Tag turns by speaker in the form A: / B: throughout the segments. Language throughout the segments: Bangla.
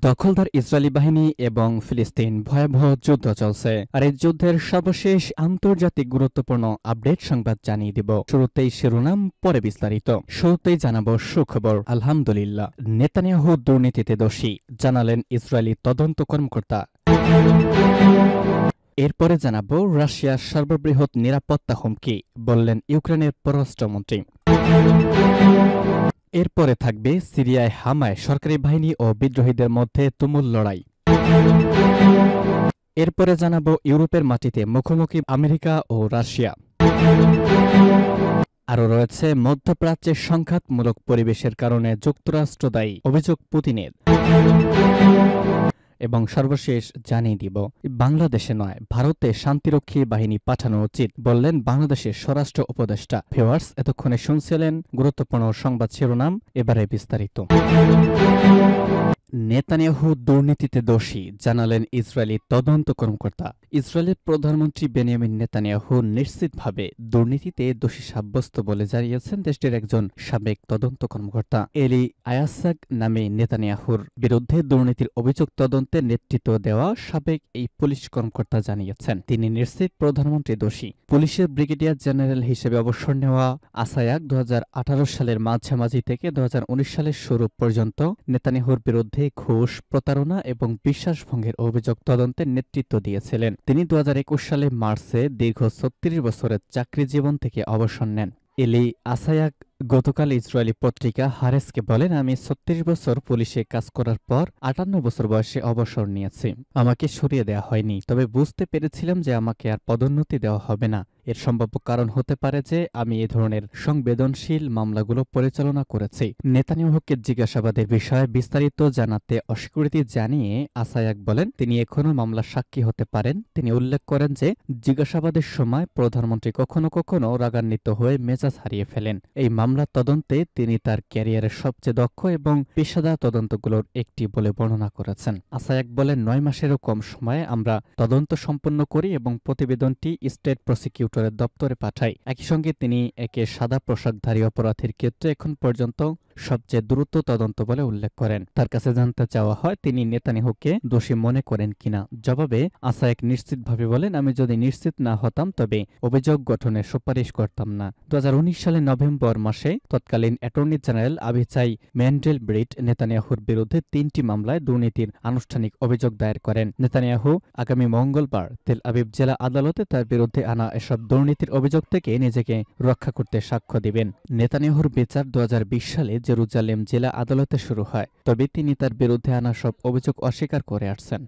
A: দখলদার ইসরায়েলি বাহিনী এবং ফিলিস্তিন ভয়াবহ যুদ্ধ চলছে। আর এই যুদ্ধের সর্বশেষ আন্তর্জাতিক গুরুত্বপূর্ণ আপডেট সংবাদ জানিয়ে দিব। শুরুতেই শিরোনাম, পরে বিস্তারিত। শুরুতেই জানাবো সুখবর। আলহামদুলিল্লাহ, নেতানিয়াহু দুর্নীতিতে দোষী, জানালেন ইসরায়েলি তদন্ত কর্মকর্তা। এরপরে জানাবো রাশিয়ার সর্ববৃহৎ নিরাপত্তা হুমকি, বললেন ইউক্রেনের পররাষ্ট্রমন্ত্রী। এরপরে থাকবে সিরিয়ায় হামায় সরকারি বাহিনী ও বিদ্রোহীদের মধ্যে তুমুল লড়াই। এরপরে জানাবো ইউরোপের মাটিতে মুখোমুখি আমেরিকা ও রাশিয়া। আরও রয়েছে মধ্যপ্রাচ্যের সংঘাতমূলক পরিবেশের কারণে যুক্তরাষ্ট্র দায়ী, অভিযোগ পুতিনের। এবং সর্বশেষ জানিয়ে দিব, বাংলাদেশে নয় ভারতে শান্তিরক্ষী বাহিনী পাঠানো উচিত, বললেন বাংলাদেশের স্বরাষ্ট্র উপদেষ্টা। ভিউয়ার্স, এতক্ষণে শুনছিলেন গুরুত্বপূর্ণ সংবাদ শিরোনাম, এবারে বিস্তারিত। নেতানিয়াহু দুর্নীতিতে দোষী, জানালেন ইসরায়েলি তদন্ত কর্মকর্তা। ইসরায়েলের প্রধানমন্ত্রী বেনিয়ামিন নেতানিয়াহু নিশ্চিতভাবে দুর্নীতিতে দোষী সাব্যস্ত বলে জানিয়েছেন দেশটির একজন সাবেক তদন্ত কর্মকর্তা। এলি আয়াসাক নামে নেতানিয়াহুর বিরুদ্ধে দুর্নীতির অভিযোগ তদন্তে নেতৃত্ব দেওয়া সাবেক এই পুলিশ কর্মকর্তা জানিয়েছেন তিনি নিশ্চিত প্রধানমন্ত্রী দোষী। পুলিশের ব্রিগেডিয়ার জেনারেল হিসেবে অবসর নেওয়া আসায়াক 2018 সালের মাঝামাঝি থেকে 2019 সালের শুরু পর্যন্ত নেতানিয়াহুর বিরুদ্ধে ঘুষ, প্রতারণা এবং বিশ্বাসভঙ্গের অভিযোগ তদন্তে নেতৃত্ব দিয়েছিলেন। তিনি 2021 সালে মার্চে দীর্ঘ 36 বছরের চাকরি জীবন থেকে অবসর নেন। এলি আসায়াক গতকাল ইসরায়েলি পত্রিকা হারেসকে বলেন, আমি 36 বছর পুলিশে কাজ করার পর 58 বছর বয়সে অবসর নিয়েছি। আমাকে সরিয়ে দেওয়া হয়নি, তবে বুঝতে পেরেছিলাম যে আমাকে আর পদোন্নতি দেওয়া হবে না। এর সম্ভাব্য কারণ হতে পারে যে আমি এ ধরনের সংবেদনশীল মামলাগুলো পরিচালনা করেছি। নেতানিয়াহুকে জিজ্ঞাসাবাদের বিষয়ে বিস্তারিত জানাতে অস্বীকৃতি জানিয়ে আসায়াক বলেন, তিনি এখনও মামলার সাক্ষী হতে পারেন। তিনি উল্লেখ করেন যে জিজ্ঞাসাবাদের সময় প্রধানমন্ত্রী কখনো কখনো রাগান্বিত হয়ে মেজাজ হারিয়ে ফেলেন। এই মামলা তদন্তে তিনি তার ক্যারিয়ারের সবচেয়ে দক্ষ এবং পেশাদার তদন্তগুলোর একটি বলে বর্ণনা করেছেন। আসায়াক বলেন, 9 মাসেরও কম সময়ে আমরা তদন্ত সম্পন্ন করি এবং প্রতিবেদনটি স্টেট প্রসিকিউটরের দপ্তরে পাঠাই। একই সঙ্গে তিনি একে সাদা পোশাকধারী অপরাধীর ক্ষেত্রে এখন পর্যন্ত সবচেয়ে দ্রুত তদন্ত বলে উল্লেখ করেন। তার কাছে জানতে চাওয়া হয় তিনি নেতানিয়াহুকে দোষী মনে করেন কিনা। জবাবে আসায়াক নিশ্চিতভাবে বলেন, আমি যদি নিশ্চিত না হতাম তবে অভিযোগ গঠনের সুপারিশ করতাম না। 2019 সালের নভেম্বর মাসে তৎকালীন অ্যাটর্নি জেনারেল আভিচাই ম্যান্ডেলব্লিট নেতানিয়াহুর বিরুদ্ধে 3টি মামলায় দুর্নীতির আনুষ্ঠানিক অভিযোগ দায়ের করেন। নেতানিয়াহু আগামী মঙ্গলবার তেল আবিব জেলা আদালতে তার বিরুদ্ধে আনা এসব দুর্নীতির অভিযোগ থেকে নিজেকে রক্ষা করতে সাক্ষ্য দিবেন। নেতানিয়াহুর বিচার 2020 সালে জেরুজালেম জেলা আদালতে শুরু হয়, তবে তিনি তার বিরুদ্ধে আনা সব অভিযোগ অস্বীকার করে আসছেন।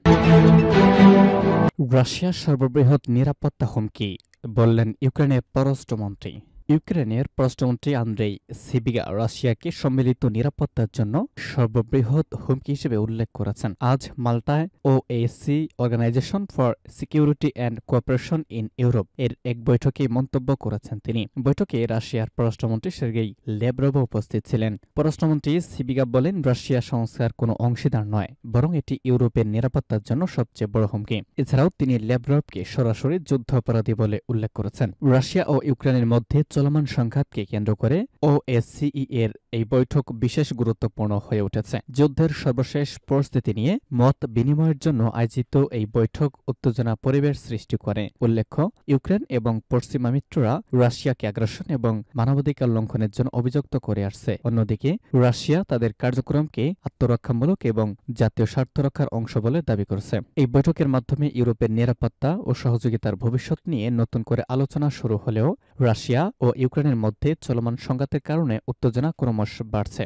A: রাশিয়ার সর্ববৃহৎ নিরাপত্তা হুমকি, বললেন ইউক্রেনের পররাষ্ট্রমন্ত্রী। ইউক্রেনের পররাষ্ট্রমন্ত্রী আন্দ্রেই সিবিগা রাশিয়াকে সম্মিলিত নিরাপত্তার জন্য সর্ববৃহৎ হুমকি হিসেবে উল্লেখ করেছেন। আজ মাল্টায় OSC organization for security and cooperation in Europe এর এক বৈঠকে মন্তব্য করেছেন তিনি। বৈঠকে রাশিয়ার পররাষ্ট্রমন্ত্রী সের্গেই ল্যাভরভ উপস্থিত ছিলেন। পররাষ্ট্রমন্ত্রী সিবিগা বলেন, রাশিয়া সংস্থার কোনো অংশীদার নয়, বরং এটি ইউরোপের নিরাপত্তার জন্য সবচেয়ে বড় হুমকি। এছাড়াও তিনি ল্যাভরভকে সরাসরি যুদ্ধাপরাধী বলে উল্লেখ করেছেন। রাশিয়া ও ইউক্রেনের মধ্যে চলমান সংঘাতকে কেন্দ্র করে ওএসসিই এর এই বৈঠক বিশেষ গুরুত্বপূর্ণ হয়ে উঠেছে। যুদ্ধের সর্বশেষ পরিস্থিতি নিয়ে মত বিনিময়ের জন্য আয়োজিত এই বৈঠক উত্তেজনা পরিবেশ সৃষ্টি করে। উল্লেখ্য, ইউক্রেন এবং পশ্চিমা মিত্ররা রাশিয়াকে আগ্রাসন এবং মানবাধিকার লঙ্ঘনের জন্য অভিযুক্ত করে আসছে। অন্যদিকে রাশিয়া তাদের কার্যক্রমকে আত্মরক্ষামূলক এবং জাতীয় স্বার্থ রক্ষার অংশ বলে দাবি করেছে। এই বৈঠকের মাধ্যমে ইউরোপের নিরাপত্তা ও সহযোগিতার ভবিষ্যৎ নিয়ে নতুন করে আলোচনা শুরু হলেও রাশিয়া ও ইউক্রেনের মধ্যে চলমান সংঘাতের কারণে উত্তেজনা ক্রমশ বাড়ছে।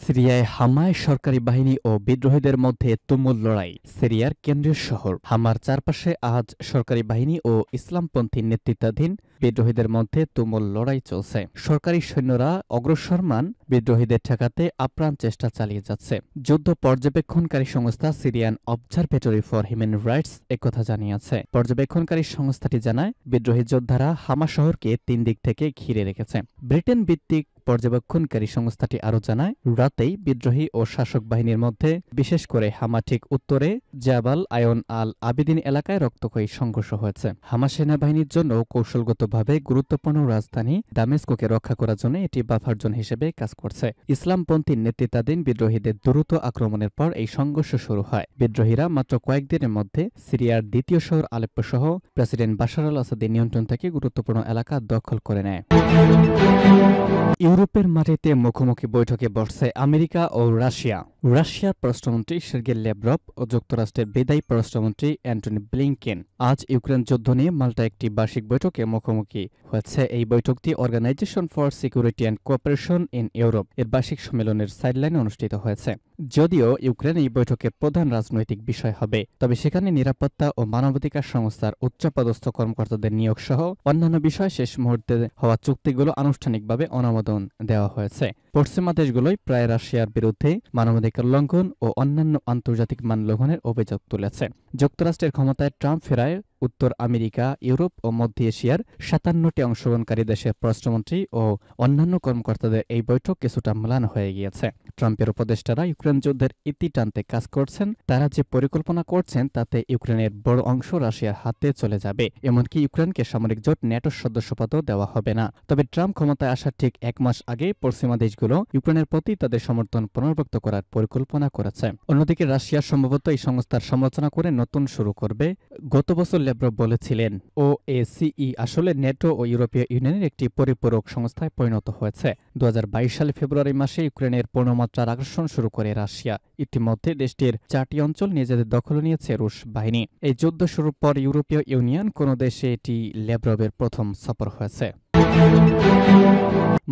A: সিরিয়ায় হামায় সরকারি বাহিনী ও বিদ্রোহীদের মধ্যে তুমুল লড়াই। সিরিয়ার কেন্দ্রীয় শহর হামার চারপাশে আজ সরকারি বাহিনী ও ইসলামপন্থী নেতৃত্বাধীন বিদ্রোহীদের মধ্যে তুমুল লড়াই চলছে। সরকারি সৈন্যরা অগ্রসরমান বিদ্রোহীদের ঠেকাতে আপ্রাণ চেষ্টা চালিয়ে যাচ্ছে। যুদ্ধ পর্যবেক্ষণকারী সংস্থা Syrian observatory for human rights একথা জানিয়েছে। পর্যবেক্ষণকারী সংস্থাটি জানায়, বিদ্রোহী যোদ্ধারা হামা শহরকে 3 দিক থেকে ঘিরে রেখেছে। ব্রিটেন ভিত্তিক পর্যবেক্ষণকারী সংস্থাটি আরও জানায়, রাতেই বিদ্রোহী ও শাসক বাহিনীর মধ্যে, বিশেষ করে হামা ঠিক উত্তরে জাবাল আয়ন আল আবিদিন এলাকায় রক্তক্ষয়ী সংঘর্ষ হয়েছে। হামা সেনাবাহিনীর জন্য কৌশলগতভাবে গুরুত্বপূর্ণ রাজধানী দামেস্কোকে রক্ষা করার জন্য এটি বাফার জোন হিসেবে কাজ করছে। ইসলামপন্থী নেতৃত্বাধীন বিদ্রোহীদের দ্রুত আক্রমণের পর এই সংঘর্ষ শুরু হয়। বিদ্রোহীরা মাত্র কয়েকদিনের মধ্যে সিরিয়ার দ্বিতীয় শহর আলেপ্পো সহ প্রেসিডেন্ট বাশার আল আসাদের নিয়ন্ত্রণ থেকে গুরুত্বপূর্ণ এলাকা দখল করে নেয়। ইউরোপের মাটিতে মুখোমুখি বৈঠকে বসছে আমেরিকা ও রাশিয়া। রাশিয়ার পররাষ্ট্রমন্ত্রী সের্গেই ল্যাভরভ ও যুক্তরাষ্ট্রের বিদায়ী পররাষ্ট্রমন্ত্রী অ্যান্টনি ব্লিংকেন আজ ইউক্রেন যুদ্ধ নিয়ে মাল্টা একটি বার্ষিক বৈঠকে মুখোমুখি হয়েছে। এই বৈঠকটি organization for security and cooperation in Europe এর বার্ষিক সম্মেলনের সাইডলাইনে অনুষ্ঠিত হয়েছে। যদিও ইউক্রেন এই বৈঠকের প্রধান রাজনৈতিক বিষয় হবে, তবে সেখানে নিরাপত্তা ও মানবাধিকার সংস্থার উচ্চপদস্থ কর্মকর্তাদের নিয়োগ সহ অন্যান্য বিষয় শেষ মুহূর্তে হওয়া চুক্তিগুলো আনুষ্ঠানিকভাবে অনুমোদন দেওয়া হয়েছে। পশ্চিমা দেশগুলোই প্রায় রাশিয়ার বিরুদ্ধে মানবাধিকার লঙ্ঘন ও অন্যান্য আন্তর্জাতিক মান লঙ্ঘনের অভিযোগ তুলেছে। যুক্তরাষ্ট্রের ক্ষমতায় ট্রাম্প ফেরায় উত্তর আমেরিকা, ইউরোপ ও মধ্য এশিয়ার 57টি অংশগ্রহণকারী দেশের পররাষ্ট্রমন্ত্রী ও অন্যান্য কর্মকর্তাদের এই বৈঠক কিছুটা ম্লান হয়ে গিয়েছে। ট্রাম্পের উপদেষ্টারা ইউক্রেন যুদ্ধের ইতি টানতে কাজ করছেন। তারা যে পরিকল্পনা করছেন তাতে ইউক্রেনের বড় অংশ রাশিয়ার হাতে চলে যাবে। এমনকি ইউক্রেনকে সামরিক জোট ন্যাটোর সদস্যপদও দেওয়া হবে না। তবে ট্রাম্প ক্ষমতায় আসার ঠিক 1 মাস আগে পশ্চিমা দেশগুলো ইউক্রেনের প্রতি তাদের সমর্থন পুনর্ব্যক্ত করার পরিকল্পনা করেছে। অন্যদিকে রাশিয়া সম্ভবত এই সংস্থার সমালোচনা করে নতুন শুরু করবে। গত বছর ল্যাভরভ বলেছিলেন, ওএসিই আসলে ন্যাটো ও ইউরোপীয় ইউনিয়নের একটি পরিপূরক সংস্থায় পরিণত হয়েছে। 2022 সালে ফেব্রুয়ারি মাসে ইউক্রেনের পূর্ণমাত্রার আগ্রাসন শুরু করে রাশিয়া। ইতিমধ্যে দেশটির 4টি অঞ্চল নিজেদের দখলে নিয়েছে রুশ বাহিনী। এই যুদ্ধ শুরুর পর ইউরোপীয় ইউনিয়ন কোনো দেশে এটি ল্যাভরভের প্রথম সফর হয়েছে।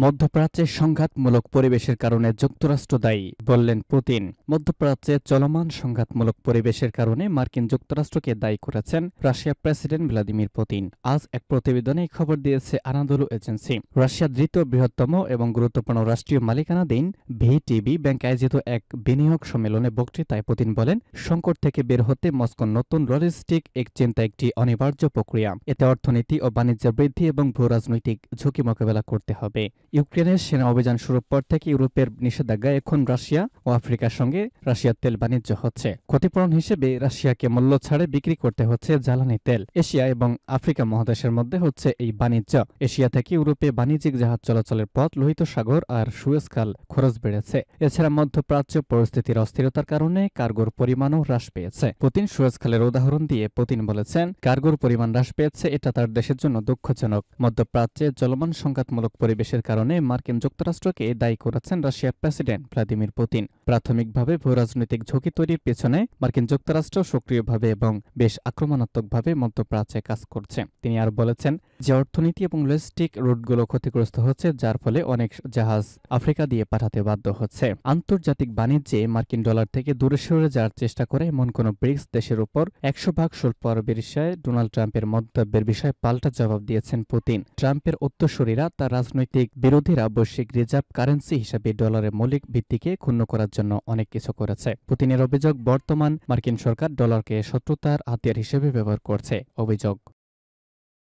A: মধ্যপ্রাচ্যে সংঘাতমূলক পরিবেশের কারণে যুক্তরাষ্ট্র দায়ী, বললেন পুতিন। মধ্যপ্রাচ্যে চলমান সংঘাতমূলক পরিবেশের কারণে মার্কিন যুক্তরাষ্ট্রকে দায়ী করেছেন রাশিয়ার প্রেসিডেন্ট ভ্লাদিমির পুতিন। আজ এক প্রতিবেদনে খবর দিয়েছে আনাদোলু এজেন্সি। রাশিয়ার দ্বিতীয় বৃহত্তম এবং গুরুত্বপূর্ণ রাষ্ট্রীয় মালিকানাধীন ভিটিবি ব্যাংক আয়োজিত এক বিনিয়োগ সম্মেলনে বক্তৃতায় পুতিন বলেন, সংকট থেকে বের হতে মস্কোর নতুন লজিস্টিক চিন্তা একটি অনিবার্য প্রক্রিয়া। এতে অর্থনীতি ও বাণিজ্য বৃদ্ধি এবং ভূ রাজনৈতিক ঝুঁকি মোকাবেলা করতে হবে। ইউক্রেনের সেনা অভিযান শুরুর পর থেকে ইউরোপের নিষেধাজ্ঞায় এখন রাশিয়া ও আফ্রিকার সঙ্গে রাশিয়ার তেল বাণিজ্য হচ্ছে। ক্ষতিপূরণ হিসেবে রাশিয়াকে মূল্য ছাড়ে বিক্রি করতে হচ্ছে জ্বালানি তেল। এশিয়া এবং আফ্রিকা মহাদেশের মধ্যে হচ্ছে এই বাণিজ্য। এশিয়া থেকে ইউরোপে বাণিজ্যিক জাহাজ চলাচলের পথ, লোহিত সাগর আর সুয়েজ খাল খরচ বেড়েছে। এছাড়া মধ্যপ্রাচ্য পরিস্থিতির অস্থিরতার কারণে কার্গোর পরিমাণও হ্রাস পেয়েছে। পুতিন সুয়েজ খালের উদাহরণ দিয়ে পুতিন বলেছেন, কার্গোর পরিমাণ হ্রাস পেয়েছে, এটা তার দেশের জন্য দুঃখজনক। মধ্যপ্রাচ্যে চলমান সংঘাতমূলক পরিবেশের কারণে মার্কিন যুক্তরাষ্ট্রকে দায়ী করেছেন রাশিয়ার প্রেসিডেন্ট ভ্লাদিমির পুতিন। প্রাথমিকভাবে ভূরাজনৈতিক ঝুঁকি তৈরির পেছনে মার্কিন যুক্তরাষ্ট্র সক্রিয়ভাবে এবং বেশ আক্রমণাত্মকভাবে মধ্যপ্রাচ্যে কাজ করছে। তিনি আর বলেছেন যে অর্থনীতি এবং লজিস্টিক রুটগুলো ক্ষতিগ্রস্ত হচ্ছে, যার ফলে অনেক জাহাজ আফ্রিকা দিয়ে পাঠাতে বাধ্য হচ্ছে। আন্তর্জাতিক বাণিজ্যে মার্কিন ডলার থেকে দূরে সরে যাওয়ার চেষ্টা করে এমন কোন ব্রিক্স দেশের উপর 100% শুল্ক আরোপের বিষয়ে ডোনাল্ড ট্রাম্পের মন্তব্যের বিষয়ে পাল্টা জবাব দিয়েছেন পুতিন। ট্রাম্পের উত্তরসূরিরা তার রাজনৈতিক বিরোধীরা বৈশ্বিক রিজার্ভ কারেন্সি হিসেবে ডলারের মৌলিক ভিত্তিকে ক্ষুণ্ণ করার জন্য অনেক কিছু করেছে। পুতিনের অভিযোগ, বর্তমান মার্কিন সরকার ডলারকে শত্রুতার হাতিয়ার হিসেবে ব্যবহার করছে। অভিযোগ